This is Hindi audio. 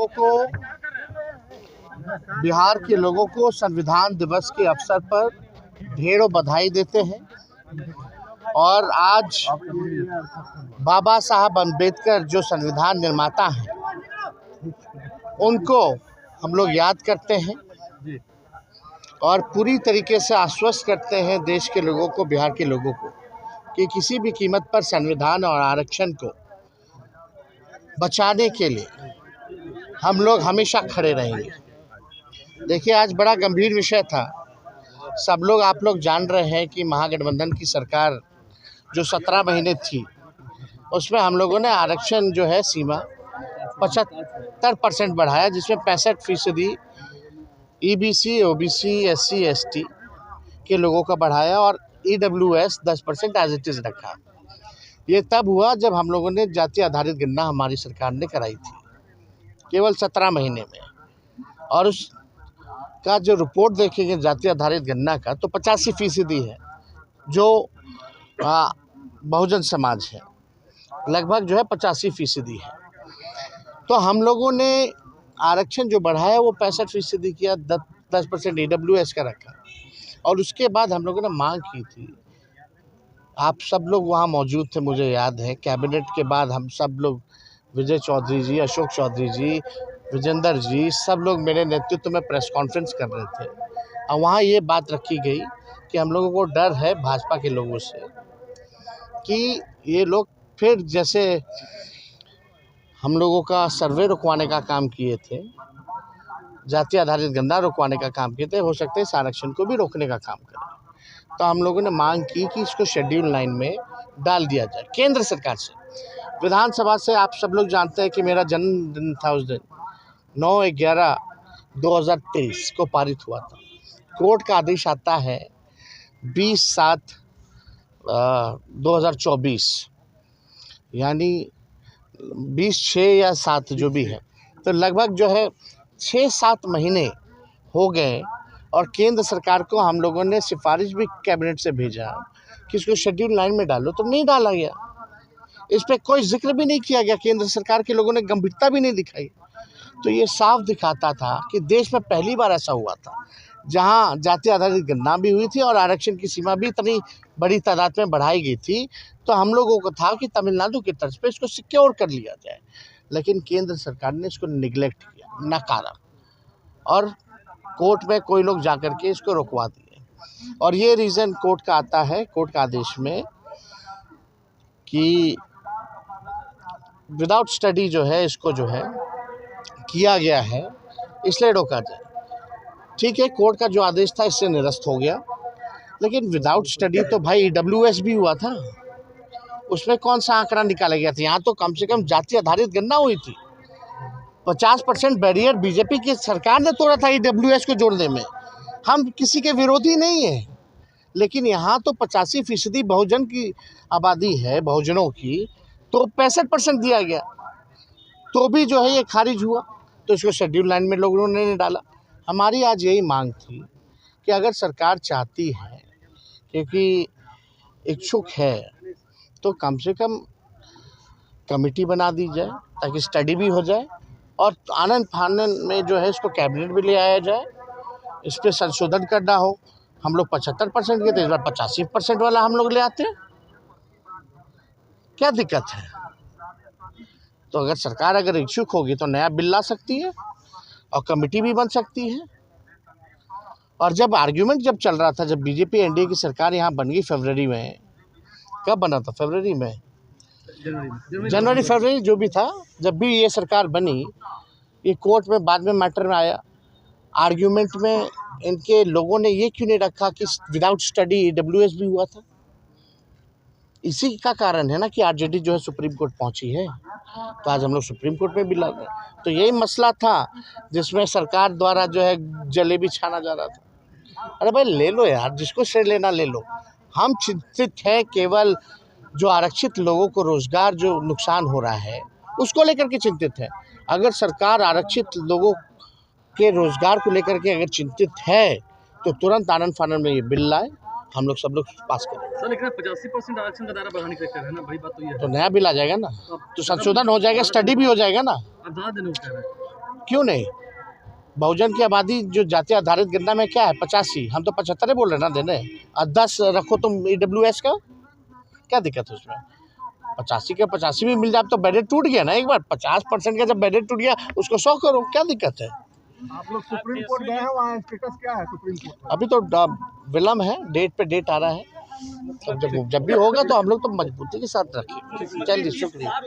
लोगों को, बिहार के लोगों को संविधान दिवस के अवसर पर ढेरों बधाई देते हैं। और आज बाबा साहब अम्बेडकर जो संविधान निर्माता हैं, उनको हम लोग याद करते हैं और पूरी तरीके से आश्वस्त करते हैं देश के लोगों को, बिहार के लोगों को, कि किसी भी कीमत पर संविधान और आरक्षण को बचाने के लिए हम लोग हमेशा खड़े रहेंगे। देखिए, आज बड़ा गंभीर विषय था। सब लोग, आप लोग जान रहे हैं कि महागठबंधन की सरकार जो 17 महीने थी, उसमें हम लोगों ने आरक्षण जो है सीमा 75% बढ़ाया, जिसमें 65% EBC, OBC, SC, ST के लोगों का बढ़ाया और EWS 10% एज इट इज़ रखा। ये तब हुआ जब हम लोगों ने जाति आधारित गणना हमारी सरकार ने कराई थी, केवल 17 महीने में। और उसका जो रिपोर्ट देखेंगे जाति आधारित गणना का, तो 85% है जो बहुजन समाज है, लगभग जो है 85% है। तो हम लोगों ने आरक्षण जो बढ़ाया वो 65% किया, 10% EWS का रखा। और उसके बाद हम लोगों ने मांग की थी, आप सब लोग वहाँ मौजूद थे, मुझे याद है, कैबिनेट के बाद हम सब लोग, विजय चौधरी जी, अशोक चौधरी जी, विजेंद्र जी, सब लोग मेरे नेतृत्व में प्रेस कॉन्फ्रेंस कर रहे थे। और वहाँ ये बात रखी गई कि हम लोगों को डर है भाजपा के लोगों से कि ये लोग फिर जैसे हम लोगों का सर्वे रुकवाने का काम किए थे, जाति आधारित गणना रुकवाने का काम किए थे, हो सकता है इस आरक्षण को भी रोकने का काम करें। तो हम लोगों ने मांग की कि इसको शेड्यूल 9 में डाल दिया जाए केंद्र सरकार से। विधानसभा से आप सब लोग जानते हैं कि मेरा जन्मदिन था उस दिन, 9/11/2023 को पारित हुआ था। कोर्ट का आदेश आता है 20/7/2024, यानी 26 या 7 जो भी है, तो लगभग जो है 6-7 महीने हो गए। और केंद्र सरकार को हम लोगों ने सिफारिश भी कैबिनेट से भेजा कि इसको शेड्यूल 9 में डालो, तो नहीं डाला गया। इस पर कोई जिक्र भी नहीं किया गया, केंद्र सरकार के लोगों ने गंभीरता भी नहीं दिखाई। तो ये साफ दिखाता था कि देश में पहली बार ऐसा हुआ था जहां जाति आधारित गणना भी हुई थी और आरक्षण की सीमा भी इतनी बड़ी तादाद में बढ़ाई गई थी। तो हम लोगों को था कि तमिलनाडु की तर्ज पे इसको सिक्योर कर लिया जाए, लेकिन केंद्र सरकार ने इसको निगलेक्ट किया, नकारा, और कोर्ट में कोई लोग जाकर के इसको रुकवा दिए। और ये रीज़न कोर्ट का आता है, कोर्ट का आदेश में, कि विदाउट स्टडी जो है इसको जो है किया गया है, इसलिए रोका जाए। ठीक है, कोर्ट का जो आदेश था इससे निरस्त हो गया, लेकिन विदाउट स्टडी तो भाई EWS भी हुआ था, उसमें कौन सा आंकड़ा निकाला गया था? यहाँ तो कम से कम जाति आधारित गणना हुई थी। 50% बैरियर बीजेपी की सरकार ने तोड़ा था EWS को जोड़ने में। हम किसी के विरोधी नहीं है, लेकिन यहाँ तो 85% बहुजन की आबादी है, बहुजनों की, तो 65% दिया गया, तो भी जो है ये खारिज हुआ। तो इसको शेड्यूल 9 में लोगों ने नहीं डाला। हमारी आज यही मांग थी कि अगर सरकार चाहती है, क्योंकि इच्छुक है, तो कम से कम कमेटी बना दी जाए ताकि स्टडी भी हो जाए, और आनन फानन में जो है इसको कैबिनेट भी ले आया जाए, इस पर संशोधन करना हो। हम लोग 75% के थे, इस बार 85% वाला हम लोग ले आते हैं, क्या दिक्कत है? तो अगर सरकार अगर इच्छुक होगी तो नया बिल ला सकती है और कमेटी भी बन सकती है। और जब आर्ग्यूमेंट जब चल रहा था, जब बीजेपी एनडीए की सरकार यहाँ बन गई फरवरी में, कब बना था? फरवरी में, जनवरी फरवरी जो भी था, जब भी ये सरकार बनी, ये कोर्ट में बाद में मैटर में आया, आर्ग्यूमेंट में इनके लोगों ने ये क्यों नहीं रखा कि विदाउट स्टडी EWS भी हुआ था? इसी का कारण है ना कि आरजेडी जो है सुप्रीम कोर्ट पहुंची है। तो आज हम लोग सुप्रीम कोर्ट में भी लड़ रहे हैं। तो यही मसला था जिसमें सरकार द्वारा जो है जलेबी छाना जा रहा था। अरे भाई ले लो यार, जिसको श्रेय लेना ले लो। हम चिंतित हैं केवल जो आरक्षित लोगों को रोजगार जो नुकसान हो रहा है उसको लेकर के चिंतित है। अगर सरकार आरक्षित लोगों के रोजगार को लेकर के अगर चिंतित है तो तुरंत आनन फानन में ये बिल लाए, हम लोग सब लोग पास करें। सर, लेकिन 85% आरक्षण का दायरा बढ़ाने के लिए है ना भाई, बात तो ये है। तो नया बिल आ जाएगा ना, तो संशोधन हो जाएगा, स्टडी भी हो जाएगा ना। आप ज़्यादा दिन हो कह रहे हैं। क्यों नहीं? बहुजन की आबादी जो जाति आधारित गणना में क्या है 85, हम तो 75 बोल रहे हैं ना देने। 10 रखो तुम EWS का, क्या दिक्कत है उसमें? 85 के 85 भी मिल जाए तो बैरियर टूट गया ना एक बार। 50% का जब बैरियर टूट गया उसको 100 करो, क्या दिक्कत है? आप लोग सुप्रीम कोर्ट गए हैं, वहाँ स्टेटस क्या है सुप्रीम कोर्ट का? अभी तो विलम्ब है, डेट पे डेट आ रहा है। तो जब भी होगा तो हम लोग तो मजबूती के साथ रखेंगे। चलिए, शुक्रिया।